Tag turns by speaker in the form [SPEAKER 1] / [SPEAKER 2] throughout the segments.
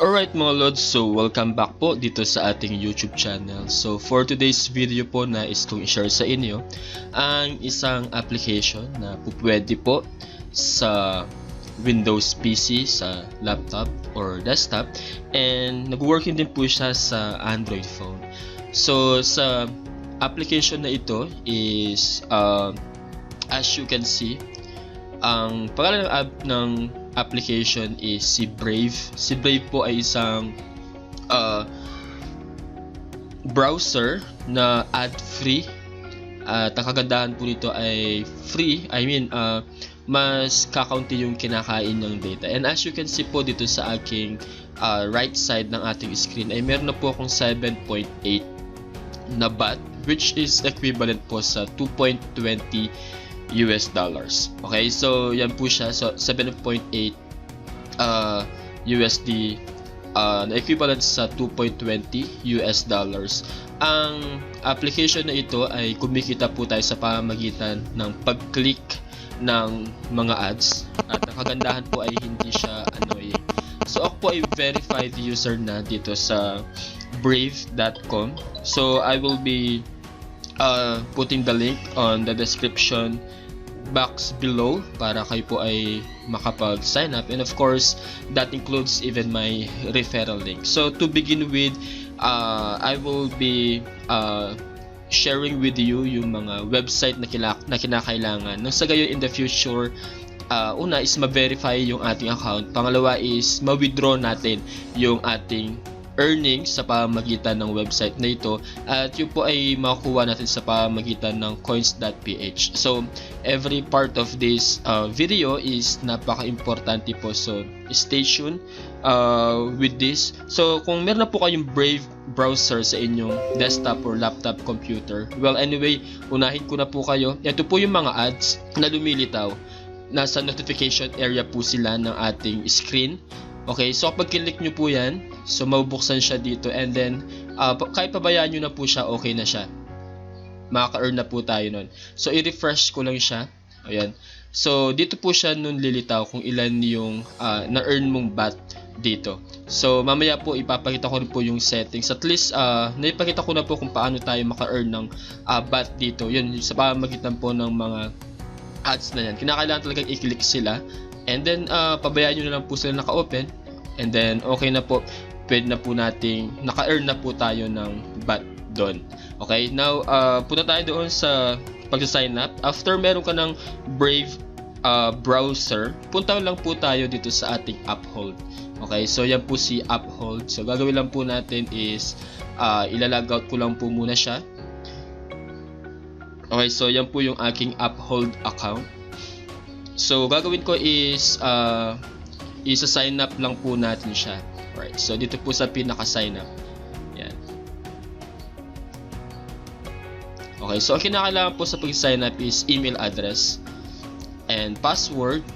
[SPEAKER 1] Alright mga lods, so welcome back po dito sa ating YouTube channel. So for today's video po nais kong i-share sa inyo ang isang application na pwede po sa Windows PC, sa laptop or desktop, and nag-working din po siya sa Android phone. So sa application na ito is as you can see, ang pangalan ng application is si Brave. Si Brave po ay isang browser na ad-free. At ang kagandahan po nito ay free. Mas kakaunti yung kinakain ng data. And as you can see po dito sa aking right side ng ating screen ay meron na po akong 7.8 na BAT, which is equivalent po sa 2.20 US dollars. Okay, so yan po siya. So 7.8 USD na equivalent sa 2.20 US dollars. Ang application na ito ay kumikita po tayo sa pamamagitan ng pag-click ng mga ads. At ang kagandahan po ay hindi siya annoying. So ako po ay verified user na dito sa brave.com. So I will be putting the link on the description box below para kayo po ay makapag-sign up, and of course that includes even my referral link. So to begin with, I will be sharing with you yung mga website na kinakailangan nang sa gayon in the future. Una is ma-verify yung ating account, pangalawa is ma-withdraw natin yung ating earnings sa pamamagitan ng website na ito, at yun po ay makukuha natin sa pamamagitan ng coins.ph. So every part of this video is napaka-importante po, so stay tuned with this. So kung meron na po kayong Brave browser sa inyong desktop or laptop computer, well anyway, unahin ko na po kayo. Ito po yung mga ads na lumilitaw. Nasa notification area po sila ng ating screen. Okay, so kapag click nyo po yan, so mabubuksan siya dito, and then kahit pabayaan nyo na po siya, okay na siya. Makaka-earn na po tayo nun. So i-refresh ko lang siya. Ayan. So dito po siya nun lilitaw kung ilan yung na-earn mong BAT dito. So mamaya po ipapakita ko rin po yung settings. At least naipakita ko na po kung paano tayo maka-earn ng BAT dito. Yun, sa pamamagitan po ng mga ads na yan. Kinakailangan talagang i-click sila. And then pabayaan nyo na lang po sila naka-open, and then okay na po, pwede na po nating naka-earn na po tayo ng BAT doon. Okay, now punta tayo doon sa pag-sign up. After meron ka ng Brave browser, punta lang po tayo dito sa ating Uphold. Okay, so yan po si Uphold. So gagawin lang po natin is ilalogout ko lang po muna siya. Okay, so yan po yung aking Uphold account. So gagawin ko is isa-sign up lang po natin siya. Right. So dito po sa pinaka-sign up. Yan. Okay, so ang kinakailangan po sa pag-sign up is email address and password.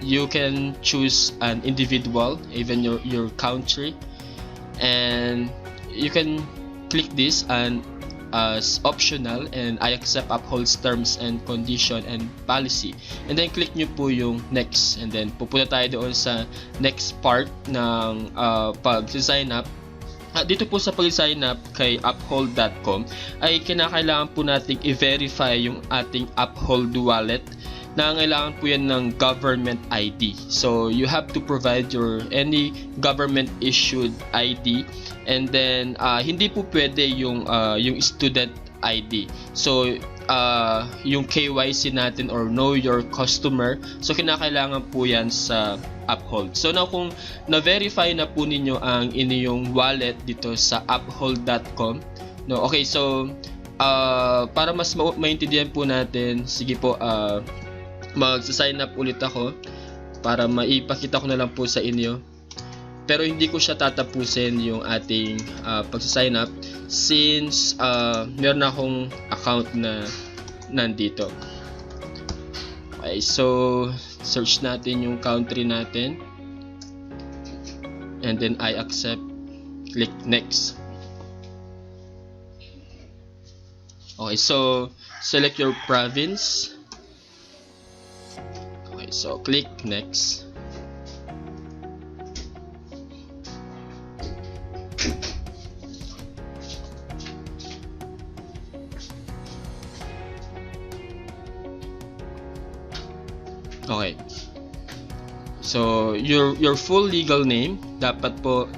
[SPEAKER 1] You can choose an individual, even your country, and you can click this and as optional, and I accept Uphold's terms and condition and policy, and then click nyo po yung next, and then pupunta tayo doon sa next part ng pag-sign up. Dito po sa pag-sign up kay uphold.com ay kinakailangan po nating i-verify yung ating Uphold wallet. Nangailangan po yan ng government ID. So you have to provide your any government issued ID, and then hindi po pwede yung student ID. So yung KYC natin or know your customer, so kinakailangan po yan sa Uphold. So now kung na-verify na po ninyo ang inyong wallet dito sa uphold.com, no, okay, so para mas maintindihan po natin, sige po, mag-sign up ulit ako para maipakita ko na lang po sa inyo. Pero hindi ko siya tatapusin yung ating pag-sign up since meron akong account na nandito. Okay, so search natin yung country natin, and then I accept, click next. Okay, so select your province. Okay, so click next. So, your full legal name, dapat po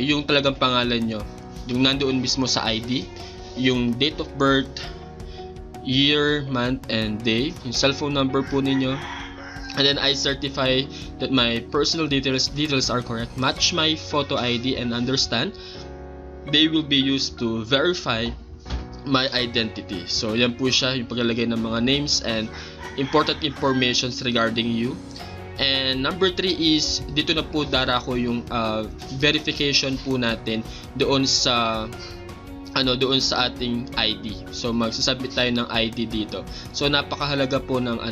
[SPEAKER 1] yung talagang pangalan nyo, yung nandoon mismo sa ID, yung date of birth, year, month, and day, yung cellphone number po ninyo, and then I certify that my personal details are correct, match my photo ID, and understand they will be used to verify my identity. So, yan po siya, yung paglalagay ng mga names and important informations regarding you. And number 3 is, dito na po darako yung verification po natin doon sa ating ID. So, magsasubmit tayo ng ID dito. So, napakahalaga po ng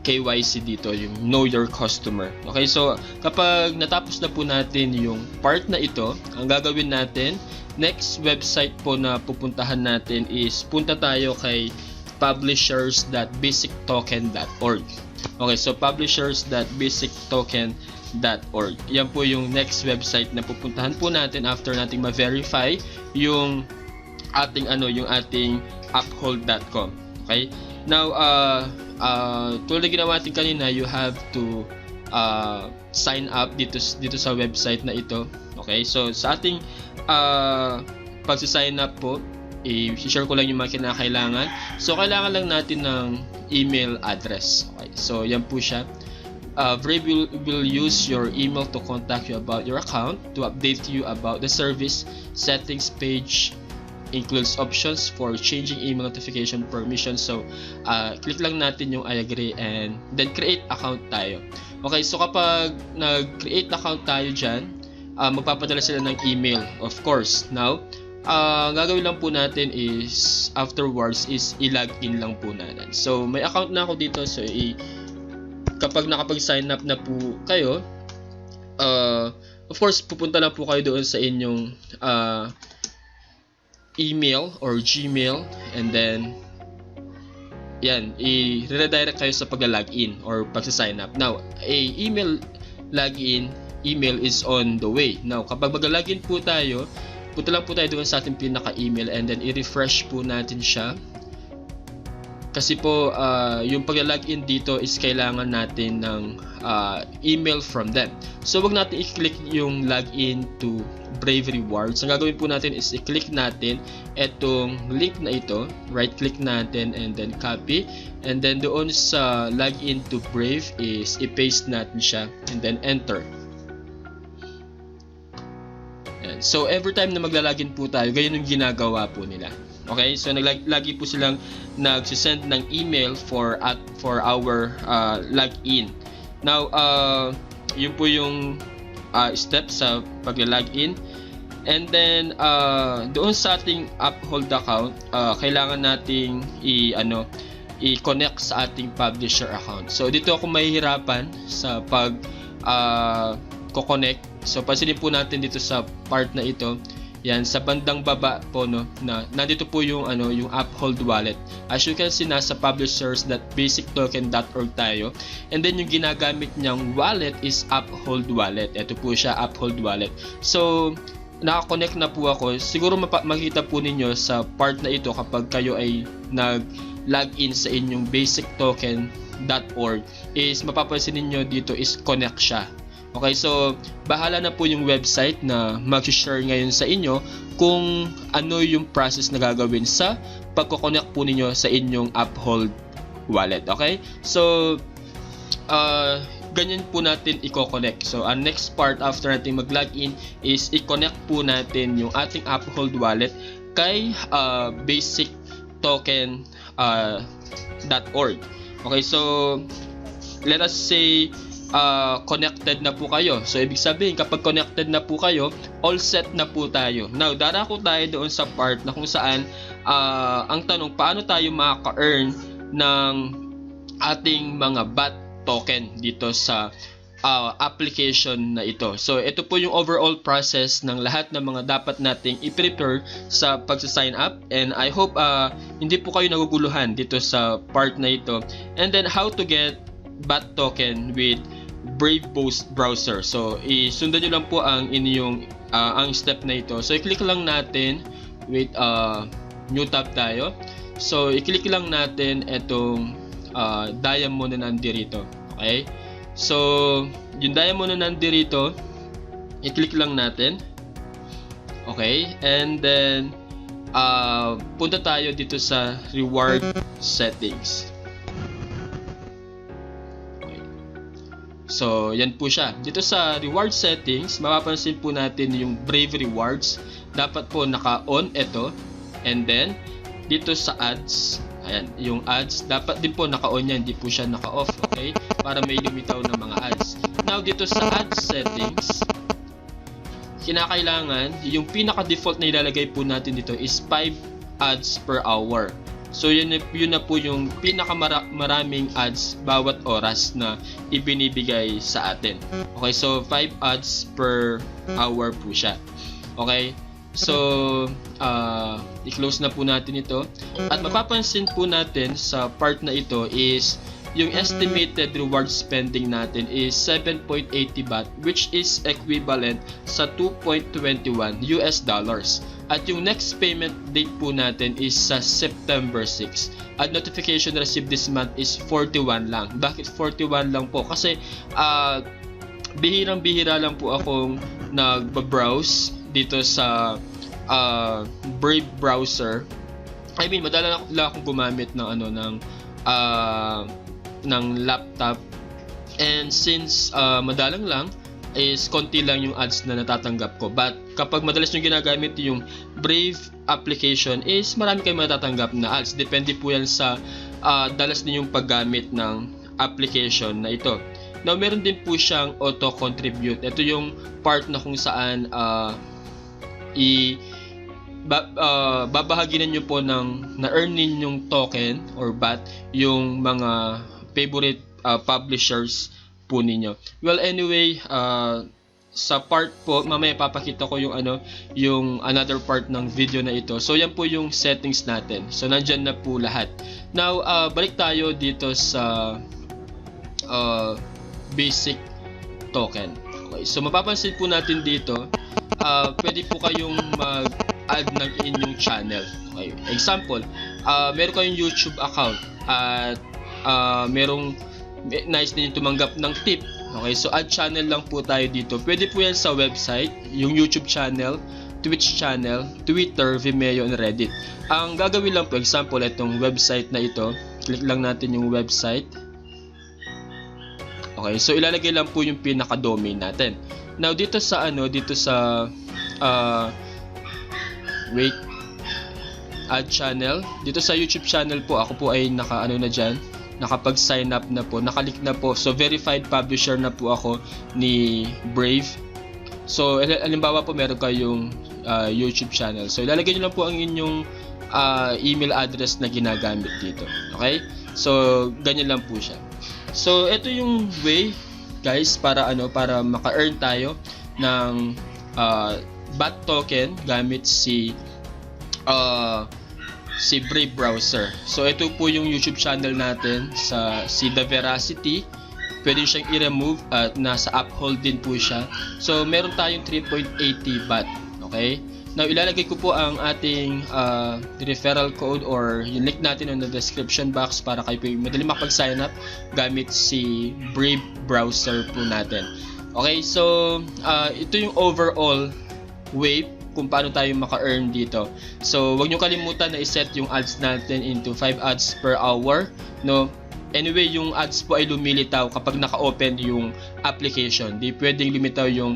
[SPEAKER 1] KYC dito, yung know your customer. Okay, so kapag natapos na po natin yung part na ito, ang gagawin natin, next website po na pupuntahan natin is punta tayo kay publishers.basictoken.org. Okay, so publishers.basictoken.org. Yan po yung next website na pupuntahan po natin after nating ma-verify yung ating uphold.com. Okay? Now, tulad ginawa natin kanina, you have to sign up dito sa website na ito. Okay? So, sa ating pag-sign up po, i-share ko lang yung mga kinakailangan. So, kailangan lang natin ng email address. Okay. So, yan po siya. Brave will use your email to contact you about your account, to update you about the service. Settings page includes options for changing email notification permission. So, click lang natin yung I agree and then create account tayo. Okay, so kapag nag-create account tayo dyan, magpapadala sila ng email, of course. Now, gagawin lang po natin is afterwards is i-login lang po natin. So, may account na ako dito. So, kapag nakapag-sign up na po kayo, of course, pupunta na po kayo doon sa inyong email or Gmail, and then yan, i-redirect kayo sa pag-login or pag-sign up. Now, email login, email is on the way. Now, kapag mag-login po tayo, punta lang po tayo doon sa ating pinaka-email and then i-refresh po natin siya. Kasi po, yung pag-login dito is kailangan natin ng email from them. So, wag natin i-click yung login to Brave Rewards. Ang gagawin po natin is i-click natin itong link na ito. Right-click natin and then copy. And then doon sa login to Brave is i-paste natin siya and then enter. Yan. So, every time na maglalagin po tayo, ganyan yung ginagawa po nila. Okay, so lagi po silang nagsisend ng email for our login. Now, yun po yung step sa pag-login. And then doon sa ating Uphold account, kailangan nating i-connect sa ating publisher account. So dito ako mahihirapan sa pag-connect. So pansinin po natin dito sa part na ito. Yan, sa bandang baba po, no, na nandito po yung yung Uphold wallet. As you can see, nasa publishers.basictoken.org tayo. And then yung ginagamit niyang wallet is Uphold wallet. Ito po siya, Uphold wallet. So, naka-connect na po ako. Siguro makita po ninyo sa part na ito kapag kayo ay nag-login sa inyong basictoken.org is mapapansin ninyo dito is connect siya. Okay, so bahala na po yung website na mag-share ngayon sa inyo kung ano yung process na gagawin sa pagko-connect po ninyo sa inyong Uphold wallet. Okay? So, ganyan po natin i-connect. So, ang next part after natin mag-login is i-connect po natin yung ating Uphold wallet kay basictoken.org. Okay, so let us say connected na po kayo. So, ibig sabihin, kapag connected na po kayo, all set na po tayo. Now, darako tayo doon sa part na kung saan ang tanong, paano tayo makaka-earn ng ating mga BAT token dito sa application na ito. So, ito po yung overall process ng lahat ng mga dapat nating i-prepare sa pagsa-sign up. And I hope hindi po kayo naguguluhan dito sa part na ito. And then, how to get BAT token with Brave browser. So, isundan nyo lang po ang inyong ang step na ito. So, i-click lang natin with new tab tayo. So, i-click lang natin itong diamond na nandirito. Okay? So, yung diamond na nandirito, i-click lang natin. Okay? And then, punta tayo dito sa reward settings. Okay. So, yan po siya. Dito sa reward settings, mapapansin po natin yung Brave Rewards. Dapat po naka-on ito. And then, dito sa ads, ayan, yung ads, dapat din po naka-on yan, hindi po siya naka-off, okay? Para may lumitaw ng mga ads. Now, dito sa ads settings, kinakailangan, yung pinaka-default na ilalagay po natin dito is 5 ads per hour. So, yun na po yung pinakamaraming ads bawat oras na ibinibigay sa atin. Okay, so 5 ads per hour po siya. Okay? So, i-close na po natin ito. At mapapansin po natin sa part na ito is yung estimated reward spending natin is 7.80 baht, which is equivalent sa $2.21. At yung next payment date po natin is sa September 6. At notification received this month is 41 lang. Bakit 41 lang po? Kasi bihirang-bihira lang po akong nag-browse dito sa Brave browser. I mean, madala lang akong gumamit ng ng laptop, and since madalang lang is konti lang yung ads na natatanggap ko. But kapag madalas yung ginagamit yung Brave application is marami kayong matatanggap na ads. Depende po yan sa dalas ninyong paggamit ng application na ito. Now, meron din po siyang auto-contribute. Ito yung part na kung saan babahaginan nyo po ng na-earn ninyong token or BAT yung mga favorite publishers po ninyo. Well, anyway, sa part po, mamaya papakita ko yung another part ng video na ito. So, yan po yung settings natin. So, nandyan na po lahat. Now, balik tayo dito sa basic token. Okay, so mapapansin po natin dito, pwede po kayong mag-add ng inyong channel. Okay, example, meron kayong YouTube account at merong nice din tumanggap ng tip. Okay, so add channel lang po tayo dito. Pwede po yan sa website, yung YouTube channel, Twitch channel, Twitter, Vimeo, and Reddit. Ang gagawin lang po, example, itong website na ito, click lang natin yung website. Okay, so ilalagay lang po yung pinaka-domain natin. Now, dito sa add channel, dito sa YouTube channel po, ako po ay nakapag-sign up na po, nakalik na po. So, verified publisher na po ako ni Brave. So, halimbawa po, meron kayong YouTube channel. So, ilalagay nyo lang po ang inyong email address na ginagamit dito. Okay? So, ganyan lang po siya. So, ito yung way, guys, para maka-earn tayo ng BAT token gamit si Brave browser. So, ito po yung YouTube channel natin si The Veracity. Pwede siyang i-remove at nasa uphold din po siya. So, meron tayong 3.80 BAT. Okay? Now, ilalagay ko po ang ating referral code or yung link natin in the description box para kayo po madali makapag-sign up gamit si Brave browser po natin. Okay, so ito yung overall way kung paano tayo maka-earn dito. So, huwag nyo kalimutan na i-set yung ads natin into 5 ads per hour, no? Anyway, yung ads po ay lumilitaw kapag naka-open yung application. Di pwedeng lumitaw yung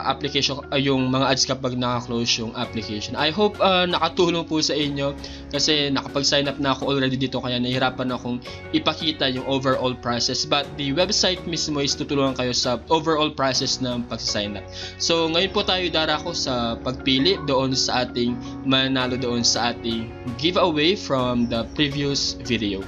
[SPEAKER 1] application, yung mga ads kapag naka-close yung application. I hope nakatulong po sa inyo kasi nakapag-sign up na ako already dito kaya nahihirapan akong ipakita yung overall process. But the website mismo is tutulungan kayo sa overall process ng pag-sign up. So, ngayon po tayo darako sa pagpili doon sa ating manalo doon sa ating giveaway from the previous video.